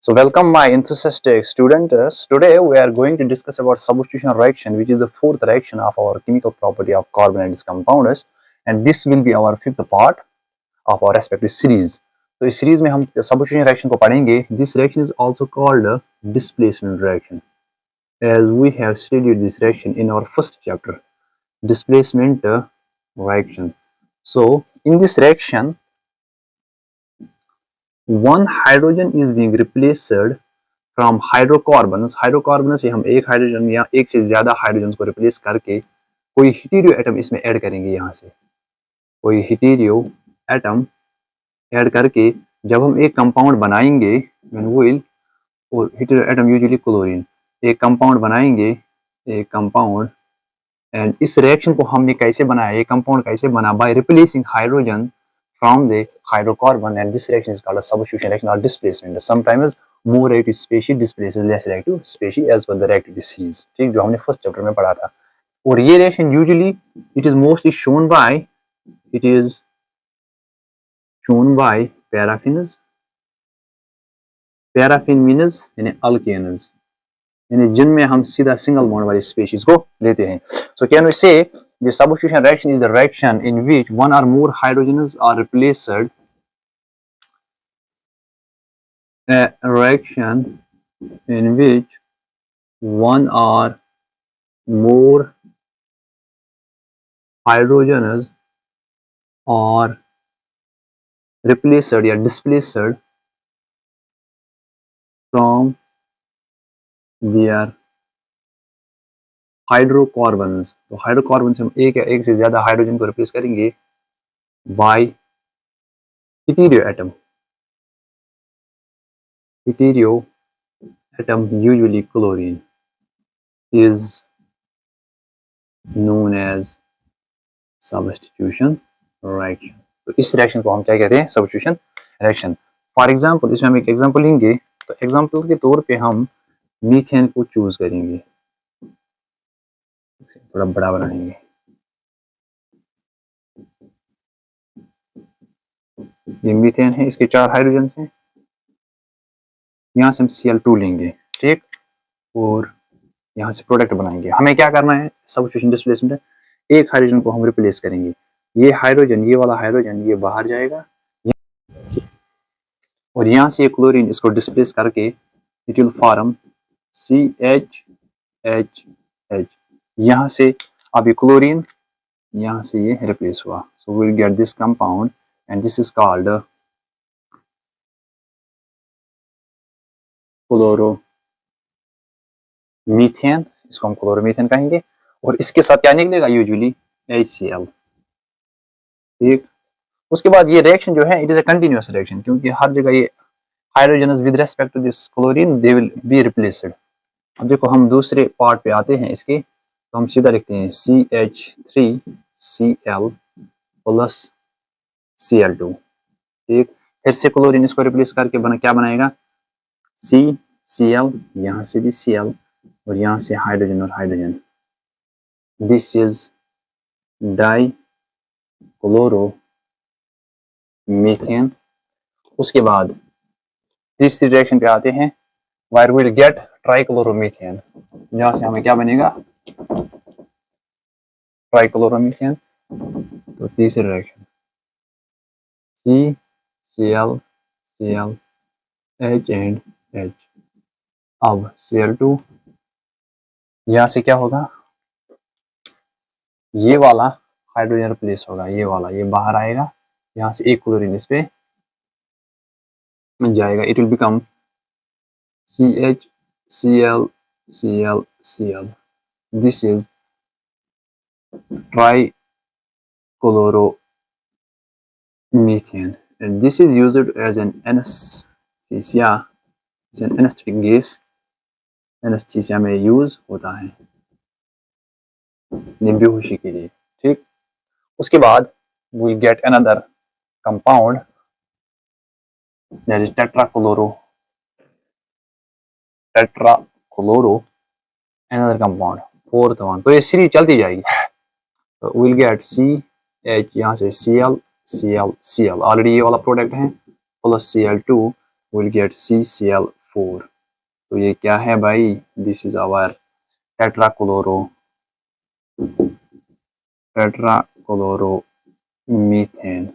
So welcome my enthusiastic students. Today we are going to discuss about substitution reaction, which is the fourth reaction of our chemical property of carbon and its compounds, and this will be our fifth part of our respective series. तो इस series में हम substitution reaction को पढ़ेंगे. This reaction is also called a displacement reaction, as we have studied this reaction in our first chapter, displacement reaction. So in this reaction, one hydrogen is being replaced from hydrocarbon से हम एक hydrogen या एक से ज्यादा hydrogen को replace करके कोई हीटेरियो एटम इसमें ऐड करेंगे. यहाँ से कोई हीटेरियो एटम ऐड करके जब हम एक कंपाउंड बनाएंगे, और हीटेरियो एटम यूजुअली क्लोरीन, एक कंपाउंड बनाएंगे, एक कंपाउंड. एंड इस रिएक्शन को हमने कैसे बनाया, ये कंपाउंड कैसे बना, by replacing hydrogen from the hydrocarbon, and this reaction is called a substitution reaction or displacement. Sometimes more reactive species displaces less reactive species as per the reactivity series. ठीक, जो हमने फर्स्ट चैप्टर में पढ़ा था. और ये reaction usually it is mostly shown by paraffins. Paraffin means यानी alkanes, यानी जिनमें हम सीधा सिंगल बॉन्ड वाली स्पीशीज को लेते हैं. सो कैन वी से the substitution reaction is the reaction in which one or more hydrogens are replaced. A reaction in which one or more hydrogens are replaced या displaced from their हाइड्रोकार्बन्स. तो hydrocarbon से हम एक या एक से ज्यादा हाइड्रोजन को रिप्लेस करेंगे by hetero atom. Hetero atom usually chlorine is known as substitution reaction. तो इस रिएक्शन को हम क्या कहते हैं, सब्स्टिट्यूशन रिएक्शन. फॉर एग्जांपल, इसमें हम एक एग्जांपल लेंगे. तो एग्जांपल के तौर पे हम मीथेन को चूज करेंगे, थोड़ा बड़ा बनाएंगे. ये मीथेन है, इसके 4 हाइड्रोजन हैं. यहाँ से हम Cl2 लेंगे, ठीक, और यहाँ से प्रोडक्ट बनाएंगे. हमें क्या करना है, सब्स्टिट्यूशन डिस्प्लेसमेंट. एक हाइड्रोजन को हम रिप्लेस करेंगे. ये हाइड्रोजन, ये वाला हाइड्रोजन ये बाहर जाएगा, और यहाँ से ये क्लोरीन इसको डिस्प्लेस करके इट विल फॉर्म CHHH. यहाँ से अब ये क्लोरीन, यहाँ से ये रिप्लेस हुआ. So we will get this compound and this is called chloromethane. इसको हम क्लोरोमीथेन कहेंगे. और इसके साथ क्या निकलेगा, यूजुअली HCl. ठीक, उसके बाद ये रिएक्शन जो है it is a continuous reaction, क्योंकि हर जगह ये hydrogen with respect to this chlorine they will be replaced. अब देखो हम दूसरे पार्ट पे आते हैं इसके, तो हम सीधा लिखते हैं CH3Cl प्लस Cl2. ठीक, फिर से क्लोरीन इसको रिप्लेस करके क्या बनाएगा, CCl, यहाँ से भी Cl, और यहाँ से हाइड्रोजन और hydrogen. This is dichloromethane. उसके बाद तीसरी रिएक्शन पे आते हैं, where we'll get ट्राइक्लोरोमीथेन. जहाँ से हमें क्या बनेगा, ट्राइक्लोरोमीथेन. तो तीसरी reaction CCl Cl H and H. अब Cl2, यहाँ से क्या होगा, ये वाला हाइड्रोजन रिप्लेस होगा, ये वाला ये बाहर आएगा, यहाँ से एक क्लोरीन इस पे जाएगा. It will become CHCl Cl Cl. This is trichloromethane and this is used as an anesthesia. It's an anesthetic gas. Anaesthesia में यूज होता है बेहोशी के लिए. ठीक, उसके बाद we will get another compound, that is tetrachloro, another compound, fourth one. तो ये सीरीज चलती जाएगी. तो we will get CH, यहाँ से Cl Cl Cl, ऑलरेडी ये वाला प्रोडक्ट है, plus Cl2, we will get CCl4 4। तो ये क्या है भाई, दिस इज आवर टेट्राक्लोरोमीथेन।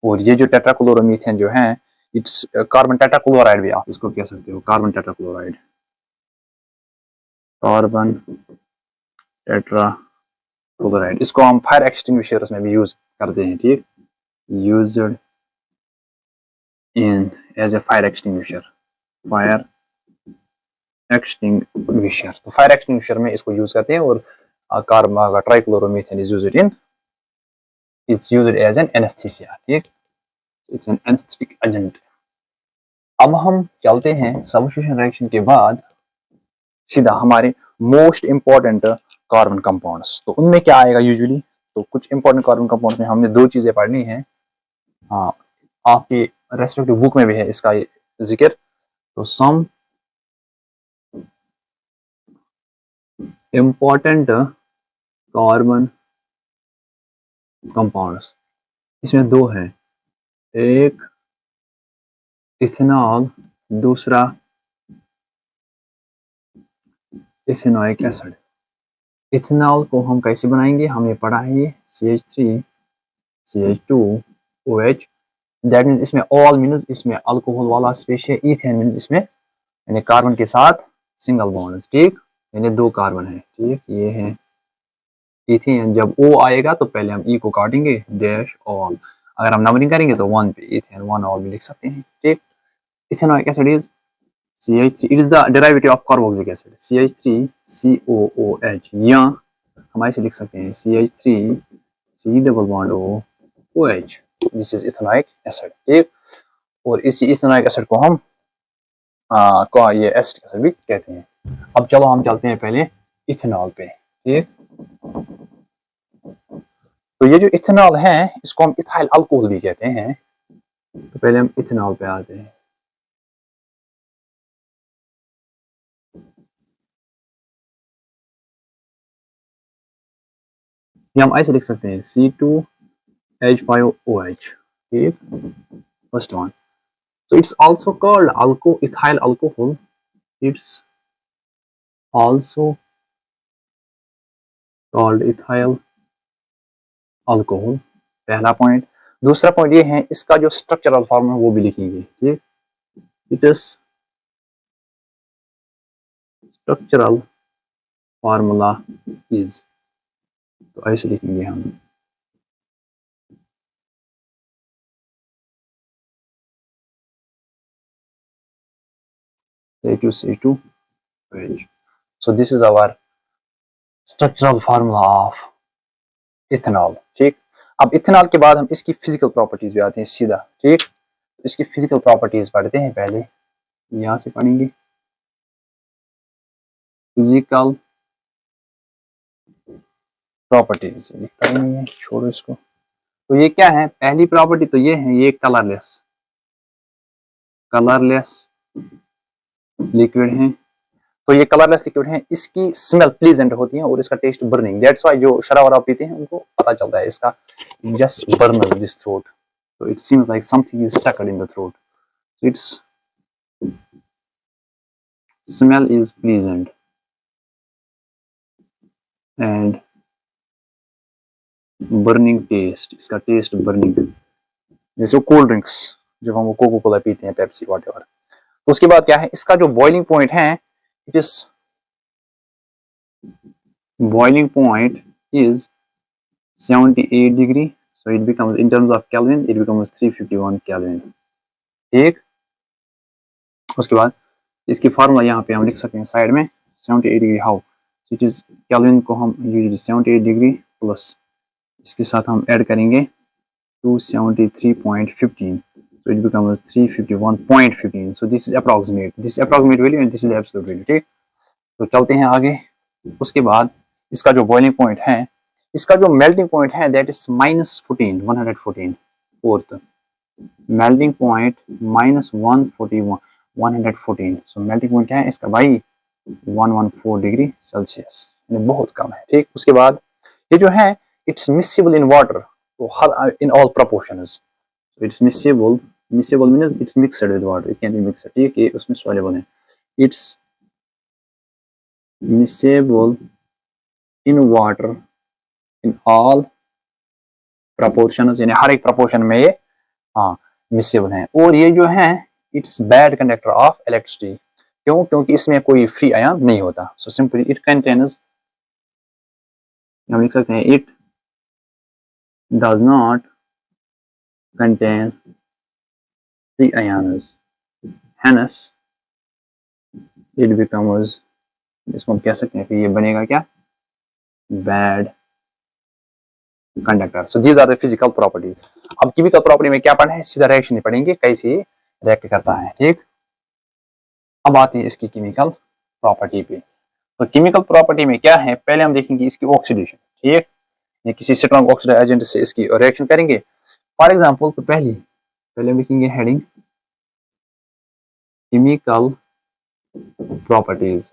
और ये जो टेट्राक्लोरोमीथेन जो है, इट्स कार्बन टेट्राक्लोराइड भी आप इसको कह सकते हो, कार्बन टेट्राक्लोराइड, कार्बन टेट्राक्लोराइड। इसको हम फायर एक्सटिंग्विशर्स में भी यूज करते हैं, ठीक, used in as a fire extinguisher, fire extinguisher. तो फायर एक्सटिंग्विशर में इसको यूज करते हैं। और carbon trichloromethane is used in, it's used as an anaesthesia, ठीक, इट्स एन एनेस्थेटिक एजेंट। अब हम चलते हैं सब्स्टिट्यूशन रिएक्शन के बाद सीधा हमारे मोस्ट इंपॉर्टेंट कार्बन कंपाउंड्स। तो उनमें क्या आएगा यूजुअली, तो कुछ इंपॉर्टेंट कार्बन कंपाउंड्स में हमने दो चीजें पढ़नी है। हाँ, आपके रेस्पेक्टिव बुक में भी है इसका जिक्र। तो सम इंपॉर्टेंट कार्बन कंपाउंड्स, इसमें दो है, एक इथेनॉल, दूसरा इथेनोइक एसिड। इथेनॉल को हम कैसे बनाएंगे, हमने पढ़ा है ये CH3 CH2OH, दैट मीन्स इसमें ऑल मीन्स इसमें अल्कोहल वाला स्पेस है, इथेन मीन्स इसमें यानी कार्बन के साथ सिंगल बॉन्ड, ठीक, यानी दो कार्बन है, ठीक, ये है इथेन। जब O आएगा तो पहले हम E को काटेंगे, डैश ऑल। अगर हम नंबरिंग करेंगे तो 1 पे इथेन 1 ऑल भी लिख सकते हैं, ठीक। Ethanoic acid is CH3, it is the derivative of carboxylic acid, CH3COOH, या हम ऐसे लिख सकते हैं CH3C double bond OH, this is ethanoic acid, ठीक। और इसी इथेनोइक एसिड को हम ये एसिटिक एसिड भी कहते हैं। अब चलो हम चलते हैं पहले इथेनॉल पे, ठीक। तो ये जो इथेनॉल है इसको हम इथाइल अल्कोहल भी कहते हैं। तो पहले हम इथेनॉल पे आते हैं। ये हम ऐसे लिख सकते हैं C2H5OH, ठीक, first one. So it's also called ethyl alcohol. It's also called ethyl alcohol, पहला पॉइंट। दूसरा पॉइंट ये है, इसका जो स्ट्रक्चरल फॉर्म है वो भी लिखेंगे, ठीक। It is structural formula is, तो ऐसे लिखेंगे हम A2C2H। So this is our structural formula of ethanol, ठीक। अब इथेनॉल के बाद हम इसकी फिजिकल प्रॉपर्टीज भी आते हैं सीधा, ठीक। इसकी फिजिकल प्रॉपर्टीज पढ़ते हैं, पहले यहां से पढ़ेंगे फिजिकल प्रॉपर्टीज, लिखता ही नहीं है, छोड़ो इसको। तो ये क्या है, पहली प्रॉपर्टी तो ये है, ये कलरलेस लिक्विड है। तो ये कलरलेस लिक्विड है, इसकी स्मेल प्लीजेंट होती है और इसका टेस्ट बर्निंग, दैट्स व्हाई जो शराब वराब पीते हैं उनको पता चलता है इसका, just burns this throat. So it seems like something is stuck in the throat. Its smell is pleasant and burning taste, इसका टेस्ट बर्निंग, जैसे कोल्ड ड्रिंक्स जब हम वो कोको कोला पीते हैं, पेप्सी वॉटेवर। तो उसके बाद क्या है, इसका जो बॉइलिंग पॉइंट है, it is boiling point is 78 degree, so it becomes in terms of Kelvin it becomes 351 Kelvin, ठीक। उसके बाद इसकी फार्मूला यहाँ पे हम लिख सकते हैं साइड में, 78 degree how, it is kelvin को हम यूजुअली 78 डिग्री प्लस इसके साथ हम ऐड करेंगे 273.15, so it becomes 351.15, so this is approximate value and this is absolute value, ठीक। तो चलते हैं आगे। उसके बाद इसका जो बॉइलिंग पॉइंट है, इसका जो मेल्टिंग पॉइंट है that is -14 114, fourth melting point -141 114, so melting point क्या है इसका भाई 114 डिग्री सेल्सियस, बहुत कम है, ठीक। उसके बाद ये जो है इट्स मिसिबल इन वाटर, तो हर in all proportions, it's miscible miscible means it's mixed with water, it can be mixed, ठीक है, उसमें सॉल्युबल है, it's miscible in water in all proportion, यानी हर एक प्रपोर्शन में ये हाँ मिसेबल है। और ये जो है it's bad conductor of electricity, क्यों? क्योंकि इसमें कोई फ्री आयन नहीं होता। सो सिंपली इट कंटेन्स, हम लिख सकते हैं it does not contain free ions, hence it becomes, इसको हम कह सकते हैं कि ये बनेगा क्या, bad conductor. So these are the physical properties. अब केमिकल प्रॉपर्टी में क्या पढ़ना है, सीधा रिएक्शन नहीं पढ़ेंगे, कैसे रिएक्ट करता है, ठीक। अब आते हैं इसकी केमिकल प्रॉपर्टी पे। तो केमिकल प्रॉपर्टी में क्या है, पहले हम देखेंगे इसकी ऑक्सीडेशन, ठीक, ये किसी स्ट्रॉन्ग ऑक्सीडाइज एजेंट से इसकी रिएक्शन करेंगे। फॉर एग्जांपल, तो पहले हम लिखेंगे heading chemical properties.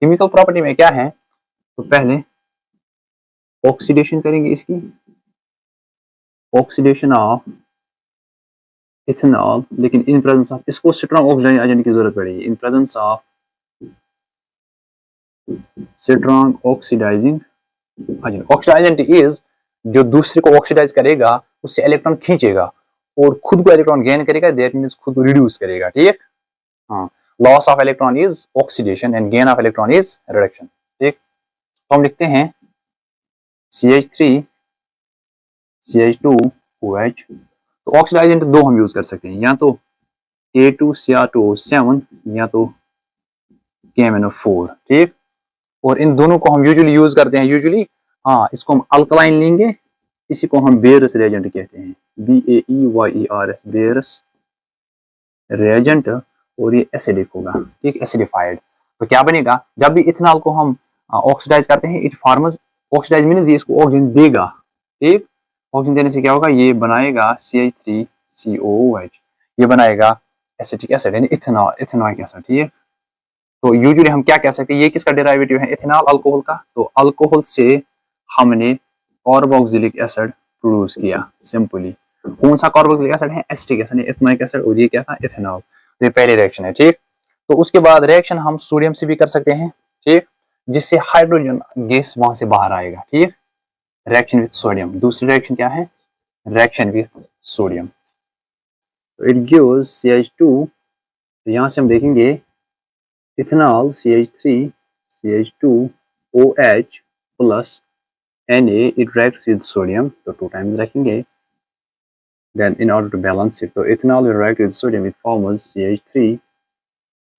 Chemical property में क्या है, तो पहले ऑक्सीडेशन करेंगे इसकी, ऑक्सीडेशन ऑफ इथेनॉल, लेकिन इन प्रेजेंस ऑफ, इसको स्ट्रॉन्ग ऑक्सीडाइजिंग एजेंट की जरूरत पड़ेगी, in presence of strong oxidising agent. Oxidant is जो दूसरे को ऑक्सीडाइज करेगा, उससे इलेक्ट्रॉन खींचेगा और खुद को इलेक्ट्रॉन गेन करेगा, दैट मींस खुद को रिड्यूस करेगा, ठीक। हाँ, loss of electron is oxidation and gain of electron is reduction, ठीक। तो हम लिखते हैं CH3 CH2OH। तो ऑक्सीडाइजेंट दो हम यूज कर सकते हैं, या तो K2Cr2O7 या तो KMnO4, ठीक। और इन दोनों को हम यूजुअली यूज करते हैं, यूजुअली हाँ, इसको हम अल्कलाइन लेंगे, इसी को हम बेयरस रिएजेंट कहते हैं, BAEYERS, बेयरस रिएजेंट, और ये एसिडिक होगा, ठीक, एसिडिफाइड। तो क्या बनेगा, जब भी इथेनॉल को हम ऑक्सीडाइज करते हैं, इट फॉर्म्स, ऑक्सीडाइज मींस ये इसको ऑक्सीजन देगा, ठीक। ऑक्सीजन देने से क्या होगा, ये बनाएगा CH3COOH, ये बनाएगा एसिटिक एसिड यानी इथेनॉल, इथेनॉइक एसिड, ठीक है। तो यूजुअली हम क्या कह सकते हैं, ये किसका डेरिवेटिव है, इथेनॉल अल्कोहल का। तो अल्कोहल से हमने कार्बोक्सिलिक एसिड प्रोड्यूस किया, सिंपली। कौन सा कार्बोक्सिलिक एसिड है, एसिटिक एसिड, इथेनॉइक एसिड, और ये क्या था, इथेनॉल। ये पहली रिएक्शन है, ठीक। तो उसके बाद रिएक्शन हम सोडियम से भी कर सकते हैं, ठीक, जिससे हाइड्रोजन गैस वहां से बाहर आएगा, ठीक। रिएक्शन विद सोडियम, दूसरी रिएक्शन क्या है, reaction with sodium, it gives CH2। तो यहां से हम देखेंगे ethanol CH3 CH2OH plus Na, it reacts with sodium, तो 2 times रखेंगे। Then in order to balance it, तो ethanol will react with sodium, it forms CH3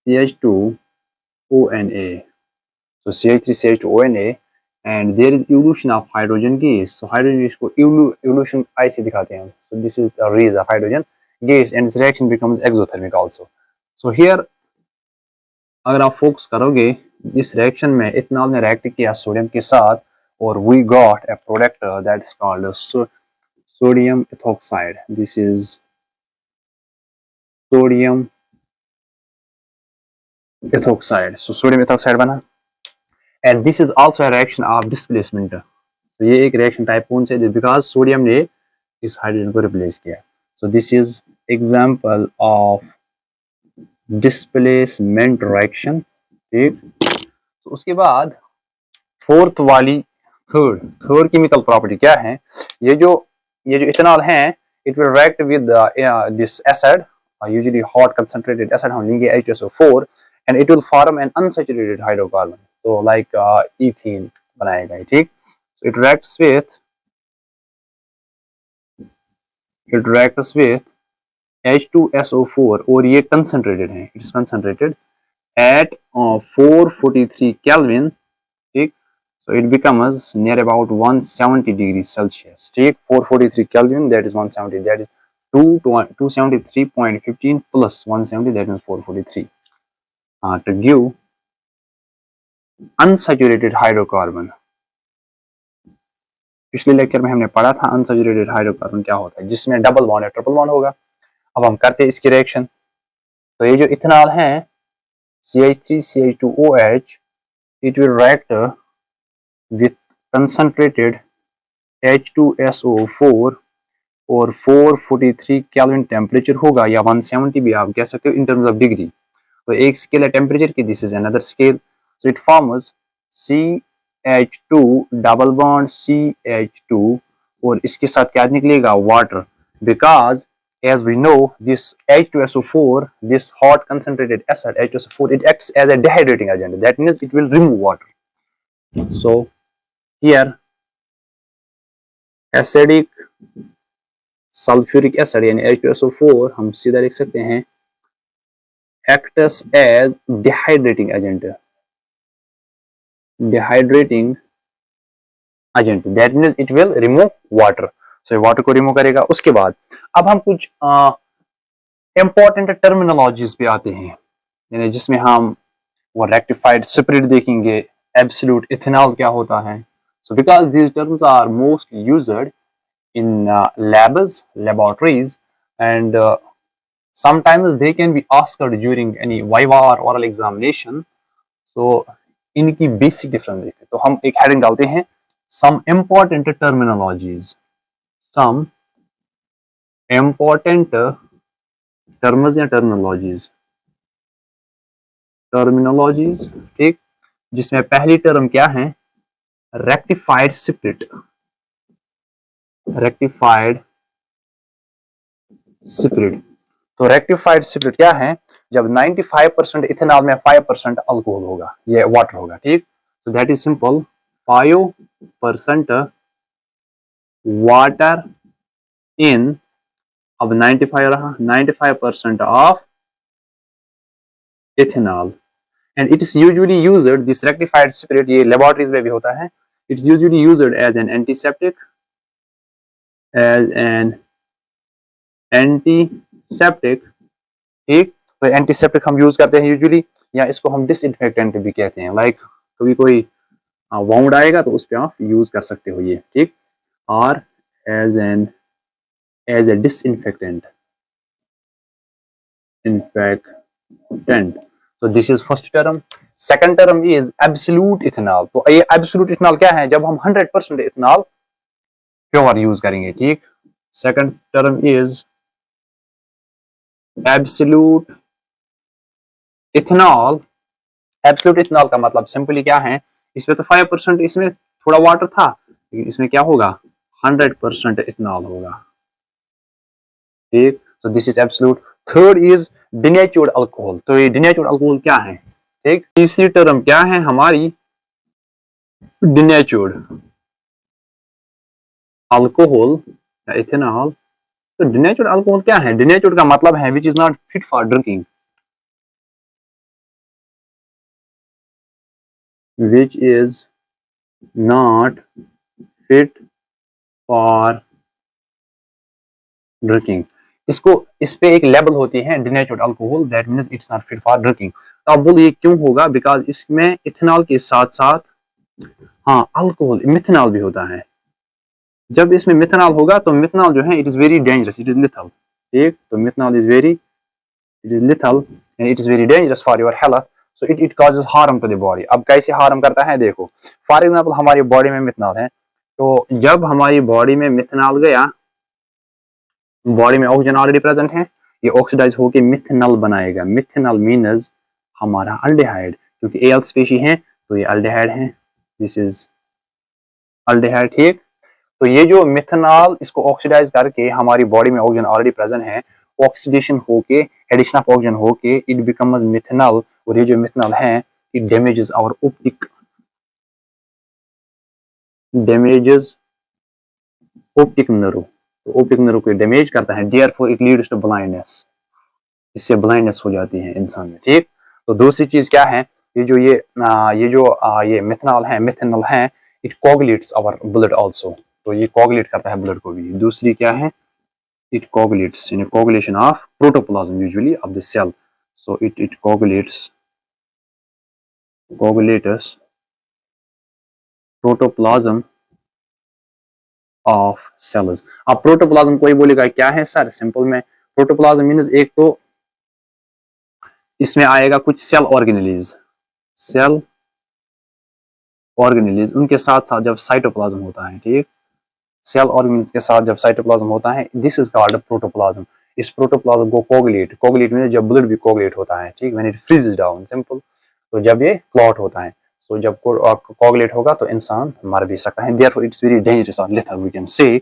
CH2ONA, so CH3 CH2ONA, and there is evolution of hydrogen gas। so hydrogen gas को evolution ऐसे दिखाते हैं हम, so this is the release of hydrogen gas and its reaction becomes exothermic also। so here अगर आप focus करोगे, इस reaction में इथेनॉल ने रिएक्ट किया सोडियम के साथ, और we got a product that is called sodium ethoxide. This is sodium ethoxide, so sodium ethoxide बना। And this is also a reaction of displacement. तो ये एक रिएक्शन टाइप कौन से, बिकॉज सोडियम ने इस हाइड्रोजन को रिप्लेस किया। सो this is example of displacement reaction, ठीक। तो उसके बाद फोर्थ वाली, थर्ड केमिकल प्रॉपर्टी क्या है, ये जो इथेनॉल है, it will react with this acid, usually hot concentrated acid हम लेंगे H2SO4, and it will form an unsaturated hydrocarbon, तो लाइक इथीन बनाएगा, ठीक। इट रिएक्ट्स विद H2SO4, और ये कंसंट्रेटेड है, it is concentrated at 443 kelvin, ठीक। So it becomes near about 170 degrees Celsius. Take 443 Kelvin, that is 170, that is 273.15 plus 170, that is 443. To give unsaturated hydrocarbon. पिछले lecture में हमने पढ़ा था unsaturated hydrocarbon क्या होता है, जिसमें डबल बॉन्ड या ट्रिपल बॉन्ड होगा। अब हम करते हैं इसकी रिएक्शन। तो ये जो इथेनॉल है CH3CH2OH, it will react with concentrated H2SO4 और 443 केल्विन टेम्परेचर होगा, या 170 भी आप कह सकते हो इन टर्म्स ऑफ डिग्री। तो एक स्केल है टेम्परेचर की, this is another scale, so it forms CH2 double bond CH2, और इसके साथ क्या निकलेगा, water, because as we know this H2SO4, this hot concentrated acid H2SO4, it acts as a dehydrating agent, that means it will remove water. So here acidic sulfuric acid यानी H2SO4 हम सीधा लिख सकते हैं acts as dehydrating agent, dehydrating agent, that means it will remove water. So water को remove करेगा। उसके बाद अब हम कुछ इंपॉर्टेंट टर्मिनोलॉजीज पे आते हैं, यानी जिसमें हम वो रेक्टिफाइड स्पिरिट देखेंगे, एब्सोल्यूट इथेनॉल क्या होता है। So because these terms are mostly used in labs, laboratories, and sometimes they can be asked during any viva or oral examination. So इनकी बेसिक डिफरेंस देखते हैं। तो हम एक हेडिंग डालते हैं, some important terminologies, some important terms या terminologies, ठीक, जिसमें पहली टर्म क्या है, रेक्टिफाइड स्पिरिट, रेक्टिफाइड स्पिरिट। तो रेक्टिफाइड स्पिरिट क्या है, जब 95% इथेनॉल में 5% अल्कोहल होगा, ये वाटर होगा, ठीक। तो that is simple, 5% water in, अब 95 रहा, 95% of ethanol, and it is usually used, this rectified spirit, ये लेबोरेटरीज में भी होता है, it is usually used as an antiseptic, as an antiseptic, ठीक। तो एंटीसेप्टिक हम यूज करते हैं यूजुअली, या इसको हम डिसइंफेक्टेंट भी कहते हैं, लाइक कभी कोई वाउंड आएगा तो उस पर आप यूज कर सकते हो ये, ठीक, और एज ए डिसइंफेक्टेंट, इन्फेक्टेंट। तो this is first term. Second term is absolute ethanol. तो ये एब्सोल्यूट इथेनॉल क्या है, जब हम 100% इथेनॉल प्योर यूज करेंगे, ठीक। Second term is absolute ethanol. Absolute ethanol का मतलब सिंपली क्या है, इसमें तो 5%, इसमें थोड़ा वाटर था, लेकिन इसमें क्या होगा, 100% इथेनॉल होगा, ठीक। तो this is absolute. Third is denatured alcohol. तो ये डिनेचर्ड अल्कोहल क्या है, ठीक। तीसरी टर्म क्या है हमारी, डिनेचर्ड अल्कोहल या इथेनॉल। तो डिनेचर्ड अल्कोहल क्या है, डिनेचर्ड का मतलब है which is not fit for drinking, which is not fit for drinking. इसको, इस पे एक लेबल होती है denatured alcohol, that means it's not fit for drinking. तो अब बोलिए क्यों होगा, बिकॉज इसमें इथेनॉल के साथ साथ हाँ अल्कोहल मिथेनॉल भी होता है। जब इसमें मिथेनॉल होगा तो मिथेनॉल जो है it is very dangerous, it is lethal, ठीक। तो methanol is very, it is lethal and it is very dangerous for your health, so it causes harm to the body. अब कैसे हार्म करता है, देखो फॉर एग्जांपल हमारी body में methanol है, तो जब हमारी बॉडी में मिथेनॉल गया, बॉडी में ऑक्सीजन ऑलरेडी प्रेजेंट है, ये ऑक्सीडाइज होकर मिथेनॉल बनाएगा। मिथेनॉल मीन्स हमारा अल्डिहाइड, क्योंकि एल स्पीशी है तो ये अल्डिहाइड है, दिस इज अल्डिहाइड, ठीक। तो ये जो मिथेनॉल, इसको ऑक्सीडाइज करके हमारी बॉडी में ऑक्सीजन ऑलरेडी प्रेजेंट है, ऑक्सीडेशन होके, एडिशन ऑफ ऑक्सीजन होके इट बिकम्स मिथेनॉल, और ये जो मिथेनॉल है it damages our optic, damages optic nerve, तो ऑप्टिक नर्व को डैमेज करता है, therefore it leads to blindness, इससे ब्लाइंडनेस हो जाती है इंसान में, ठीक। तो दूसरी चीज क्या है, ये जो ये मिथेनॉल है, इट कोगुलेट्स आवर ब्लड आल्सो, तो ये कोगुलेट करता है ब्लड को भी। दूसरी क्या है, it coagulates in a coagulation of protoplasm usually of the cell, so it coagulates protoplasm of cells। अब प्रोटोप्लाज्म कोई बोलेगा क्या है सर, सिंपल में प्रोटोप्लाज्म मीन्स एक तो इसमें आएगा कुछ सेल ऑर्गेनेलीज, उनके साथ साथ जब साइटोप्लाज्म होता है, ठीक। सेल ऑर्गेनिज्म के साथ जब साइटोप्लाज्म होता है, दिस इज कॉल्ड प्रोटोप्लाज्म। इस प्रोटोप्लाज्म को कोगुलेट, कोगुलेट में जब ब्लड भी कोगुलेट होता है, ठीक, when it freezes down, simple, तो जब ये क्लॉट होता है, सो जब कोगुलेट होगा तो इंसान मर भी सकता है, देयरफॉर इट्स वेरी डेंजरस और लेथल वी कैन से।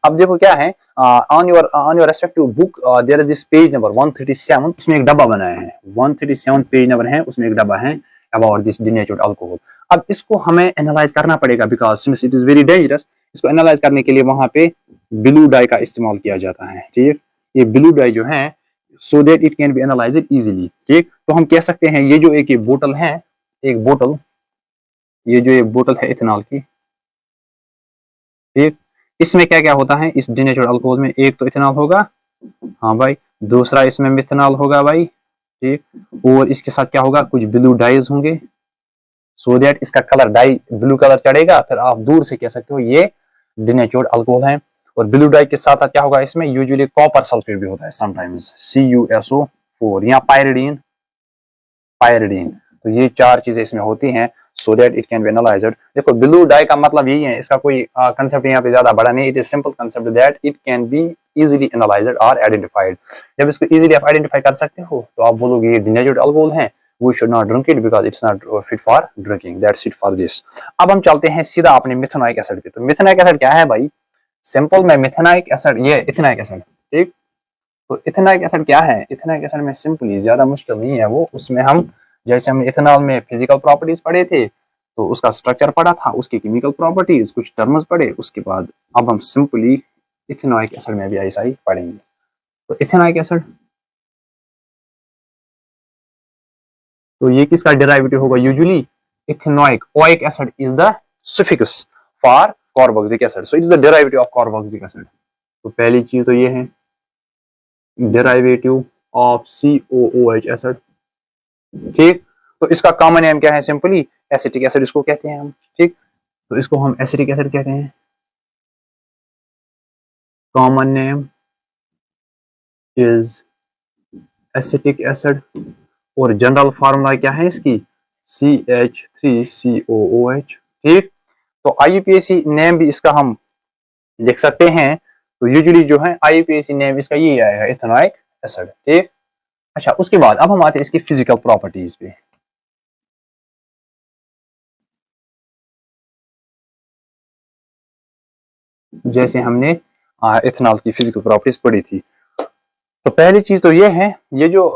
अब देखो क्या है, on your respective book there is this page number 137, उसमें एक डब्बा बनाया है, 137 पेज नंबर है, उसमें एक डब्बा है अबाउट दिस डिनेचर्ड अल्कोहल। अब इसको हमें एनालाइज करना पड़ेगा because since it is very dangerous. इसको एनालाइज करने के लिए वहां पे ब्लू डाई का इस्तेमाल किया जाता है, ठीक, ये ब्लू डाई जो है, so that it can B analyse easily, ठीक। तो हम कह सकते हैं ये जो एक ये बोतल है, एक बोतल, ये जो एक बोतल है इथेनॉल की, ठीक, इसमें क्या क्या होता है, इस डिनेचर्ड अल्कोहल में एक तो इथेनॉल होगा, हाँ भाई, दूसरा इसमें मिथेनॉल होगा भाई, ठीक, और इसके साथ क्या होगा, कुछ ब्लू डाइज होंगे, सो दैट इसका कलर डाई ब्लू कलर चढ़ेगा, फिर आप दूर से कह सकते हो ये डिनेचर्ड अल्कोहल है। और ब्लू डाई के साथ साथ क्या होगा, इसमें यूजुअली कॉपर सल्फेट भी होता है समटाइम्स, CuSO4 या पायरिडीन, पायरिडीन, तो ये चार चीजें इसमें होती हैं, so that it can B analysed. देखो ब्लू डाई का मतलब यही है, इसका कोई कंसेप्ट यहाँ पे ज्यादा बड़ा नहीं, it is simple concept that it can be easily analysed और आइडेंटिफाइड। जब इसको इजीली आप आइडेंटिफाई कर सकते हो तो आप बोलोगे ये डिनेचर्ड अल्कोहल है, we should not drink it because it's not fit for drinking, that's it for this. अब हम चलते हैं सीधा अपने मिथेनोइक एसिड पे। तो मिथेनोइक एसिड क्या है भाई, सिंपल में मिथेनोइक एसिड, ये इथेनोइक एसिड, ठीक, तो इथेनोइक एसिड क्या है, इथेनोइक एसिड में सिंपली ज्यादा मुश्किल नहीं है वो, उसमें हम जैसे हम इथेनॉल में फिजिकल प्रॉपर्टीज पढ़े थे, तो उसका स्ट्रक्चर पढ़ा था, उसकी केमिकल प्रॉपर्टीज, कुछ टर्म्स पढ़े, उसके बाद अब हम सिंपली इथेनोइक एसिड में भी ऐसा ही पढ़ेंगे। तो इथेनोइक एसिड, तो ये किसका डेरिवेटिव होगा, usually ethanoic, oic acid is the suffix for carboxylic acid, so it is the derivative of carboxylic acid. तो पहली चीज तो ये है डेरिवेटिव ऑफ COOH एसिड, ठीक। तो इसका कॉमन नेम क्या है, सिंपली एसिटिक एसिड इसको कहते हैं हम, ठीक, तो इसको हम एसिटिक एसिड कहते हैं, common name is acetic acid, और जनरल फार्मूला क्या है इसकी, CH3COOH, ठीक। तो IUPAC नेम भी इसका हम लिख सकते हैं, तो यूजुअली जो है IUPAC नेम इसका यही आएगा, इथेनोइक एसिड, ठीक। अच्छा, उसके बाद अब हम आते हैं इसकी फिजिकल प्रॉपर्टीज पे। जैसे हमने इथेनॉल की फिजिकल प्रॉपर्टीज पढ़ी थी, तो पहली चीज तो ये है, ये जो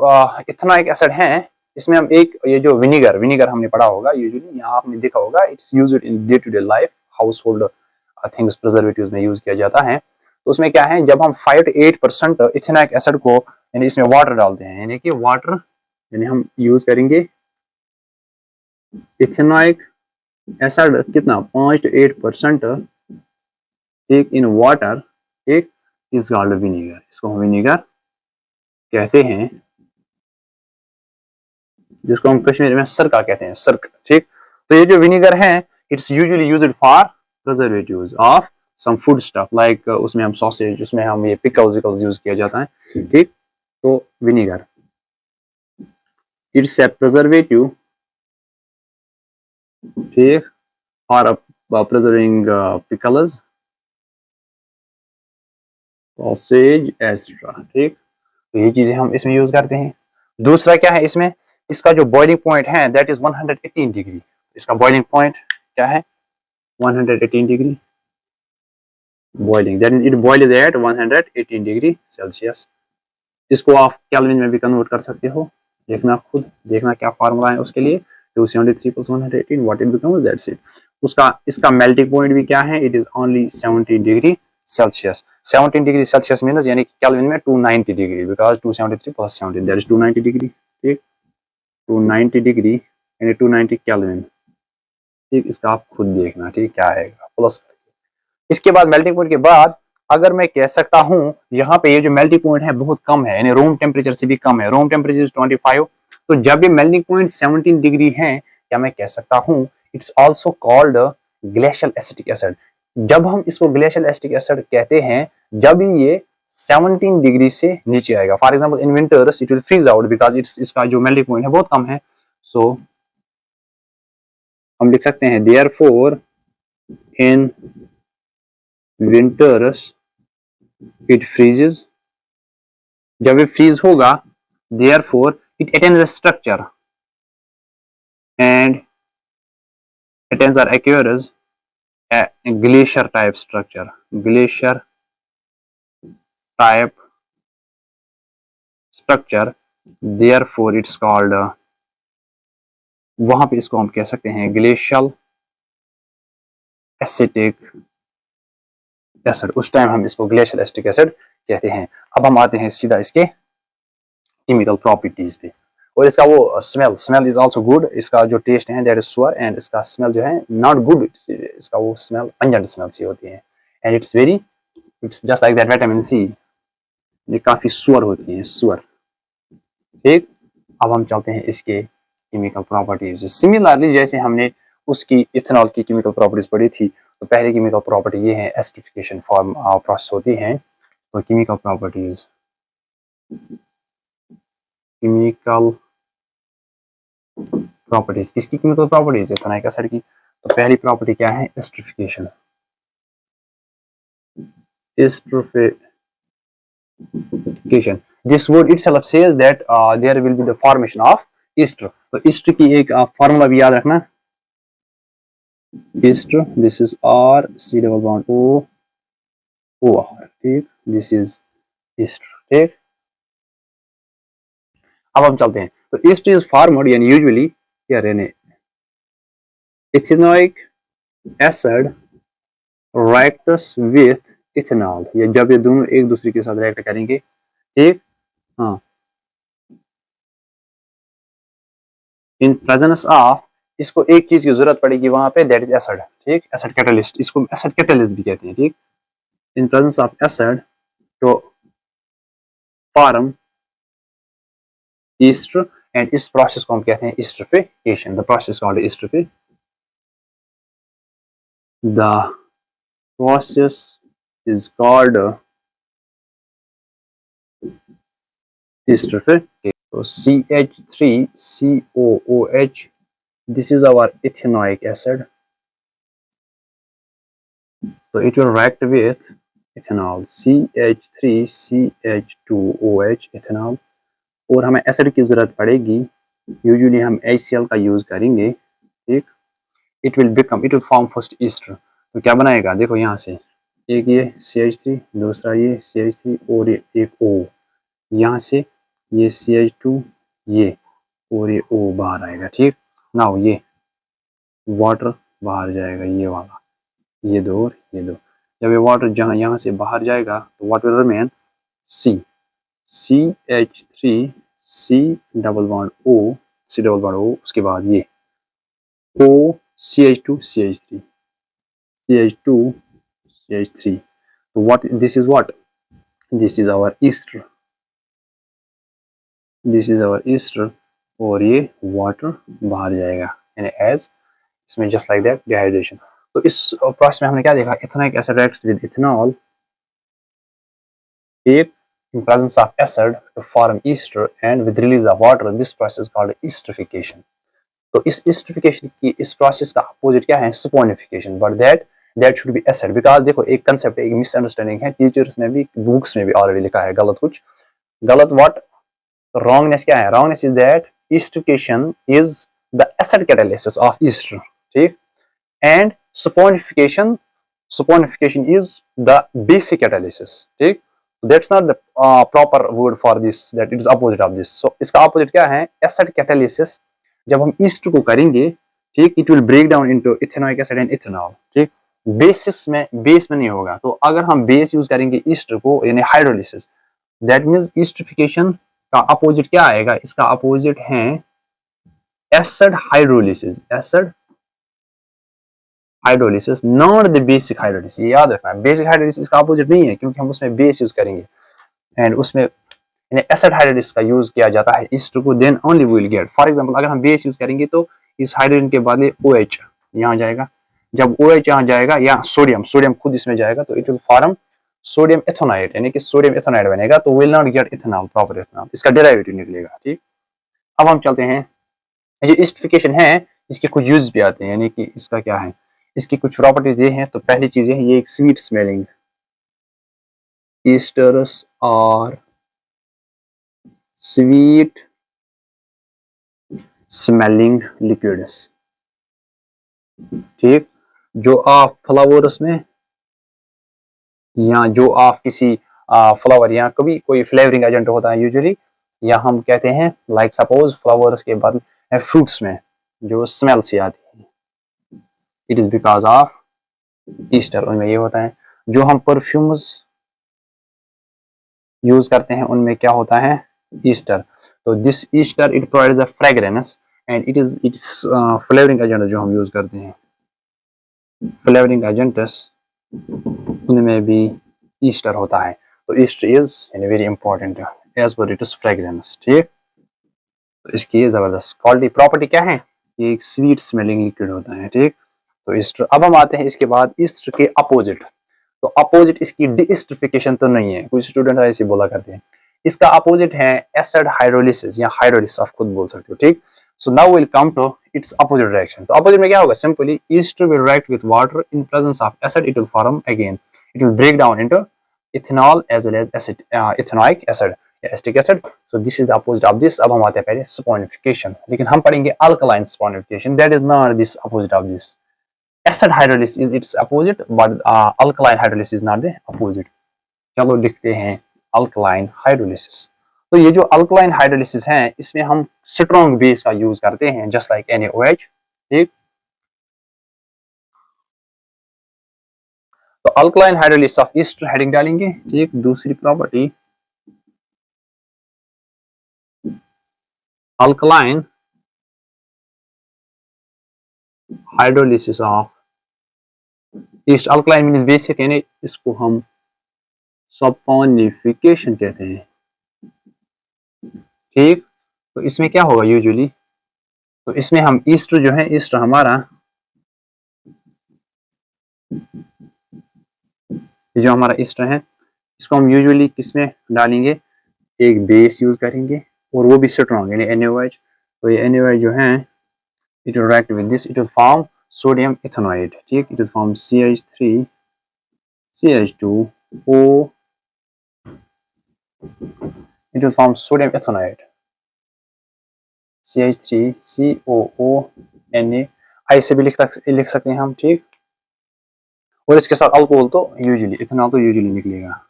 इथेनोइक एसिड है, इसमें हम एक ये जो विनीगर, विनीगर हमने पढ़ा होगा, यूजुअली यहाँ आपने देखा होगा, it's used in day to day life, house hold things, preservatives में यूज किया जाता है। तो उसमें क्या है, जब हम 5 to 8% इथेनोइक एसिड को यानी इसमें वाटर डालते हैं, यानी कि वाटर, यानी हम यूज करेंगे इथेनोइक एसिड कितना, 5 to 8% एक इन वाटर, एक इज कॉल्ड विनीगर, इसको हम विनीगर कहते हैं, जिसको हम कश्मीर में सरका कहते हैं, सरक, ठीक। तो ये जो विनीगर है, it's usually used for preservatives of some food stuff like, उसमें हम सॉसेज, उसमें हम ये पिकल्स विकल्स यूज किया जाता है, ठीक। तो विनीगर इट्स ए प्रिजर्वेटिव, ठीक, for preserving pickles, sausages extra, ठीक। तो ये चीजें हम इसमें यूज करते हैं। दूसरा क्या है इसमें, इसका जो बॉइलिंग पॉइंट है दैट इज 118 डिग्री, इसका बॉइलिंग पॉइंट क्या है, 118 degree boiling, that means it boils at 118 degree celsius. इसको आप केल्विन में भी कन्वर्ट कर सकते हो, देखना खुद, देखना क्या फार्मूला है उसके लिए, 273 + 118 what it becomes, that's it. उसका इसका मेल्टिंग पॉइंट भी क्या है, it is only 17 degree Celsius, 17 degree Celsius means यानी कि केल्विन में 290 degree, because 273 + 17 that is 290 degree, ठीक, 290 डिग्री यानी 290 केल्विन, ठीक। इसका आप खुद देखना, ठीक, क्या आएगा प्लस। इसके बाद मेल्टिंग पॉइंट के बाद अगर मैं कह सकता हूं यहाँ पे ये जो मेल्टिंग पॉइंट है बहुत कम है, यानी रूम टेम्परेचर से भी कम है, रूम टेम्परेचर 25, तो जब भी मेल्टिंग पॉइंट 17 डिग्री है, क्या मैं कह सकता हूँ it's also called glacial acetic acid. जब हम इसको ग्लेशियल एसिटिक एसिड कहते हैं जब ये 17 डिग्री से नीचे आएगा, for example in winters it will freeze out because इसका जो मेल्टिंग पॉइंट है बहुत कम है। सो हम लिख सकते हैं therefore in winters it freezes, जब ये freeze होगा therefore it attains a structure and attains or acquires a glacier type structure, glacier type structure, therefore it's called वहां पे इसको हम कह सकते हैं ग्लेशियल एसिटिक एसिड, उस टाइम हम इसको ग्लेशियल एसिटिक एसिड कहते हैं। अब हम आते हैं सीधा इसके केमिकल प्रॉपर्टीज पे, और इसका वो स्मेल इज आल्सो गुड, इसका जो टेस्ट है दैट इज सुअर, एंड इसका स्मेल जो है नॉट गुड, इसका वो स्मेल पंजेंट स्मेल सी होती है, and it's just like that vitamin C, ये काफी सुअर होती है, सुअर। ठीक, अब हम चलते हैं इसके केमिकल प्रॉपर्टीज। सिमिलरली जैसे हमने उसकी इथेनॉल की केमिकल प्रॉपर्टीज पढ़ी थी, तो पहले केमिकल प्रॉपर्टी ये है एसिडिफिकेशन फॉर्म प्रोसेस होती है। तो केमिकल प्रॉपर्टीज, केमिकल प्रॉपर्टीज, किसकी केमिकल प्रॉपर्टीज? इथेनॉइक एसिड की। तो पहली प्रॉपर्टी क्या है? Esterification. Esterification, this word itself says that there will be the formation of ester। तो ester की एक फॉर्मूला भी याद रखना, ester, this is R C double bond O O R, ठीक, this is ester, ठीक। अब हम चलते हैं, तो ester is formed यानी यूजुअली क्या रहने ethanoic acid reacts with ethanol, या जब ये दोनों एक दूसरे के साथ रिएक्ट करेंगे, ठीक, हाँ, इन प्रेजेंस ऑफ, इसको एक चीज की जरूरत पड़ेगी वहां पे, दैट इज एसिड, ठीक, एसिड कैटलिस्ट, इसको एसिड कैटलिस्ट भी कहते हैं, ठीक। इन प्रेजेंस ऑफ एसिड तो फॉर्म ईस्टर, एंड इस प्रोसेस को हम कहते हैं esterification, the process called esterification, the process is called esterification. So CH3COOH, this is our ethanoic acid, so it will react with ethanol, CH3CH2OH ethanol, और हमें acid की जरूरत पड़ेगी, यूजुअली हम HCl का यूज करेंगे, ठीक। It will form first Easter, तो क्या बनाएगा, देखो यहाँ से एक ये CH3, दूसरा ये CH3 और ये एक O, यहाँ से ये CH2, ये और ये O बाहर आएगा, ठीक। नाउ ये वाटर बाहर जाएगा, ये वाला, ये दो और ये दो, जब ये वाटर जहाँ यहाँ से बाहर जाएगा तो what will remain, C, CH3 C double bond O, C double bond O, उसके बाद ये O CH2 CH3 CH2 CH3, so what this is, what this is our ester, this is our ester, और ये water बाहर जाएगा, यानी as इसमें just like that dehydration. तो इस प्रोसेस में हमने क्या देखा, ethanoic acid reacts with ethanol, एक in presence of acid to form ester, and with release of water, this process called esterification। तो इस esterification की इस प्रोसेस का अपोजिट क्या है, saponification, but that should be acid, because देखो एक कंसेप्ट, एक मिसअंडरस्टैंडिंग है, टीचर्स ने भी बुक्स में भी ऑलरेडी लिखा है गलत, कुछ गलत, व्हाट रॉन्गनेस क्या है, wrongness is that esterification is the acid catalysis of ester, ठीक, and saponification is the basic catalysis, ठीक। That's not the proper word for this, that it is opposite of this। So इसका opposite क्या है, acid catalysis, जब हम east को करेंगे, ठीक, it will break down into ethanoic acid and ethanol, ठीक, बेस में नहीं होगा। तो अगर हम बेस यूज करेंगे ईस्ट को, यानी हाइड्रोलिसिस, दैट मींस ईस्टरिफिकेशन का अपोजिट क्या आएगा, इसका अपोजिट है acid hydrolysis, acid hydrolysis, not the basic hydrolysis, ये याद रखना, बेसिक हाइड्रोलिसिस का अपोजिट नहीं है, क्योंकि हम उसमें बेस यूज करेंगे, एंड उसमें एसिड हाइड्रोलिसिस का यूज किया जाता है ईस्टर को, then only we will get, for example अगर हम बेस यूज करेंगे तो इस हाइड्रोजन के बदले OH यहाँ जाएगा, जब OH यहाँ जाएगा, या सोडियम खुद इसमें जाएगा, तो it will form sodium Athonite, यानी कि सोडियम एथोनाइट बनेगा, तो will not gate ethanol, proper ethanol, इसका डेरिवेटिव निकलेगा, ठीक। अब हम चलते हैं, ये एस्टरिफिकेशन है, इसके कुछ यूज भी आते हैं, यानी कि इसका क्या है, इसकी कुछ प्रॉपर्टीज ये हैं। तो पहली चीज है ये एक स्वीट स्मेलिंग ईस्टर्स और स्वीट स्मेलिंग लिक्विड्स। ठीक, जो आप फ्लावर्स में या जो आप किसी फ्लावर या कभी कोई फ्लेवरिंग एजेंट होता है यूजुअली, या हम कहते हैं लाइक सपोज फ्लावर्स के बाद फ्रूट्स में जो स्मेल सी आती है, it is because of Easter, उनमें ये होता है। जो हम परफ्यूम्स यूज करते हैं उनमें क्या होता है, ईस्टर। तो this Easter it provides a fragrance and it is flavouring agent जो हम यूज करते हैं, फ्लेवरिंग एजेंट्स उनमें भी ईस्टर होता है। तो ester is very important as per it is fragrance. ठीक, तो इसकी ये जबरदस्त क्वालिटी प्रॉपर्टी क्या है, ये एक स्वीट स्मेलिंग लिक्विड होता है। ठीक, तो ईस्टर। अब हम आते हैं इसके बाद ईस्टर के अपोजिट। तो अपोजिट इसकी डीस्टरिफिकेशन तो नहीं है, कुछ स्टूडेंट ऐसे बोला करते हैं। इसका अपोजिट है एसिड हाइड्रोलिसिस या हाइड्रोलिसिस, आप खुद बोल सकते हो। ठीक, so now will come to its opposite reaction. तो अपोजिट में क्या होगा, simply ester will react with water in presence of acid, it will form again, it will break down into ethanol as well as acid, ethanoic acid या acetic acid. So this is opposite of this. अब हम आते हैं पहले saponification, लेकिन हम पढ़ेंगे alkaline saponification, that is not this opposite of this. Acid hydrolysis is its opposite, but alkaline hydrolysis is not the opposite. चलो लिखते हैं alkaline hydrolysis। तो ये जो alkaline hydrolysis है इसमें हम strong base का यूज करते हैं, just like NaOH। ठीक, तो alkaline hydrolysis of ester heading डालेंगे। ठीक, दूसरी property alkaline hydrolysis of ester। alkaline means basic, यानी इसको हम सपोनिफिकेशन कहते हैं। ठीक, तो इसमें क्या होगा यूजुअली, तो इसमें हम ईस्टर जो है, ईस्टर हमारा जो हमारा ईस्टर है इसको हम यूजुअली किसमें डालेंगे, एक बेस यूज करेंगे और वो भी स्ट्रॉन्ग यानी NaOH। तो ये NaOH जो है it will react with this, it will form sodium ethanoate. ठीक, it will form CH3 CH2O, it will form sodium ethanoate CH3 COO Na। ऐसे भी लिख सकते हैं हम। ठीक, और इसके साथ अल्कोहल तो यूजुअली, इथेनॉल तो यूजुअली निकलेगा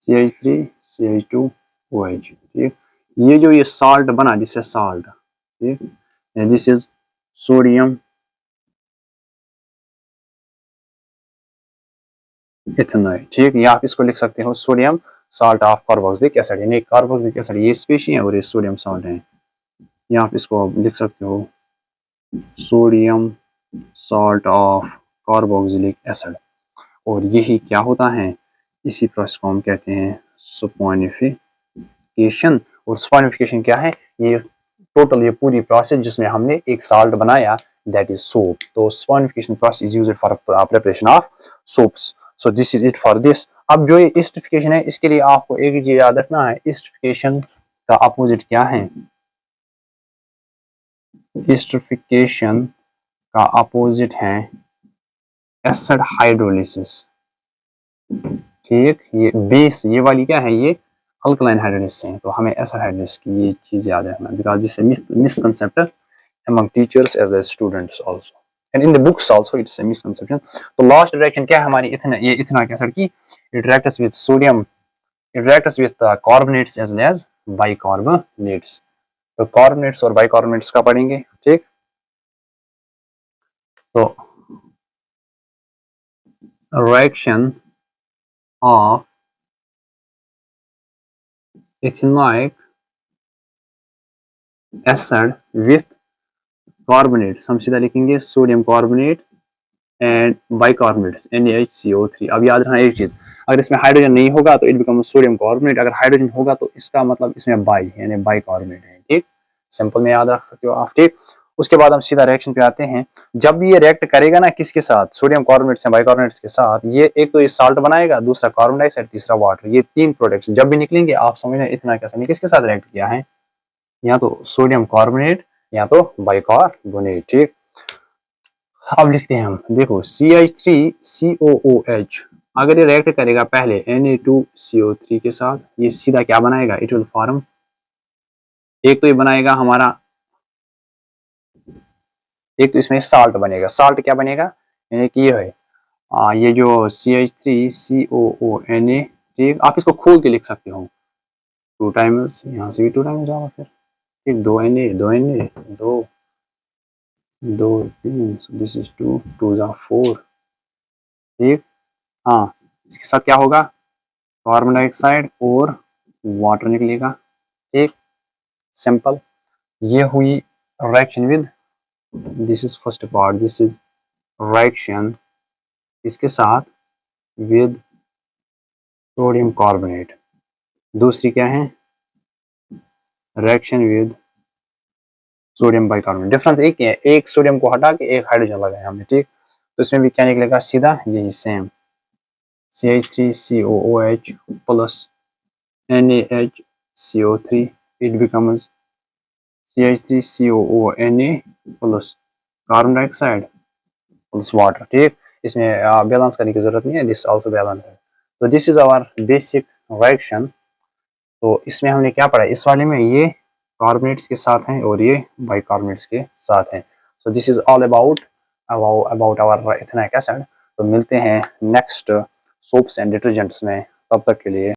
CH3 CH2OH। ठीक, ये जो ये साल्ट बना जिससे साल्ट, ठीक, दिस इज सोडियम इथेनॉइड। ठीक, या आप इसको लिख सकते हो sodium salt of carboxylic acid, यानी कार्बोक्सिलिक एसिड ये स्पीशी है और ये सोडियम साल्ट है। या आप इसको लिख सकते हो sodium salt of carboxylic acid. और यही क्या होता है, इसी प्रोसेस को हम कहते हैं सपोनिफिकेशन। और सपोनिफिकेशन क्या है, ये टोटल ये पूरी प्रोसेस जिसमें हमने एक साल्ट बनाया, दैट इज सोप। तो saponification process is used for preparation of soaps. So this is it for this. अब जो ये एस्टरिफिकेशन है इसके लिए आपको एक चीज याद रखना है, एस्टरिफिकेशन का अपोजिट क्या है, एस्टरिफिकेशन का अपोजिट है एसिड हाइड्रोलिसिस। ठीक, ये बेस ये वाली क्या है, ये अल्कलाइन हाइड्रोलिसिस है। तो हमें एसिड हाइड्रोलिसिस की ये चीज याद रखना, because this misconcept among teachers as well as students also, and in the books also it's a misconception। तो लास्ट रिएक्शन क्या है हमारी, ये इथेनॉइक एसिड की, it reacts with sodium, it reacts with carbonates as well as bicarbonates। तो carbonates और bicarbonates का पढ़ेंगे। ठीक, तो reaction of ethanoic acid with carbonates, हम सीधा लिखेंगे sodium carbonate and bicarbonates NaHCO3। अब याद रखना एक चीज, अगर इसमें हाइड्रोजन नहीं होगा तो इट बिकम सोडियम कार्बोनेट, अगर हाइड्रोजन होगा तो इसका मतलब इसमें बाई यानी बाइकार्बोनेट है। ठीक, सिंपल में याद रख सकते हो आप। ठीक, उसके बाद हम सीधा रिएक्शन पे आते हैं। जब ये रिएक्ट करेगा ना किसके साथ, सोडियम कार्बोनेट्स या बाइकार्बोनेट्स के साथ, ये एक तो ये साल्ट बनाएगा, दूसरा कार्बन डाइऑक्साइड, तीसरा वाटर। ये तीन प्रोडक्ट्स जब भी निकलेंगे आप समझना इतना कैसा किसके साथ रिएक्ट किया है, या तो सोडियम कार्बोनेट या तो बाइकार्बोनेट। ठीक, अब लिखते हैं हम, देखो CH3COOH, अगर ये रिएक्ट करेगा पहले Na2CO3 के साथ, ये सीधा क्या बनाएगा, इट विल फॉर्म, एक तो ये बनाएगा हमारा, एक तो इसमें साल्ट बनेगा, साल्ट क्या बनेगा, यानी कि ये है ये जो CH3COONA, ठीक, आप इसको खोल के लिख सकते हो, 2 टाइम्स, यहाँ से भी 2 टाइम्स होगा फिर, ठीक, 2 Na, दो, 3, दिस इज 2, 2 जा 4, ठीक, हाँ, इसके साथ क्या होगा, कार्बन डाइऑक्साइड और वाटर निकलेगा, ठीक, सिंपल, ये हुई reaction with, this is first part, this is reaction इसके साथ विद सोडियम कार्बोनेट, दूसरी क्या है, reaction with sodium bicarbonate, difference एक ही है, एक सोडियम को हटा के एक हाइड्रोजन लगाया हमने, ठीक, तो इसमें भी क्या निकलेगा, सीधा यही same, CH3COOH plus NaHCO3, it becomes CH3COONA plus carbon dioxide plus water, ठीक, इसमें बैलेंस करने की जरूरत नहीं है, दिस आल्सो बैलेंस है, तो this is our basic reaction. तो इसमें हमने क्या पढ़ा, इस वाले में ये कार्बोनेट्स के साथ हैं और ये बाइकार्बोनेट्स के साथ हैं, so this is all about our ethanoic acid. तो मिलते हैं नेक्स्ट सोप्स एंड डिटर्जेंट्स में, तब तक के लिए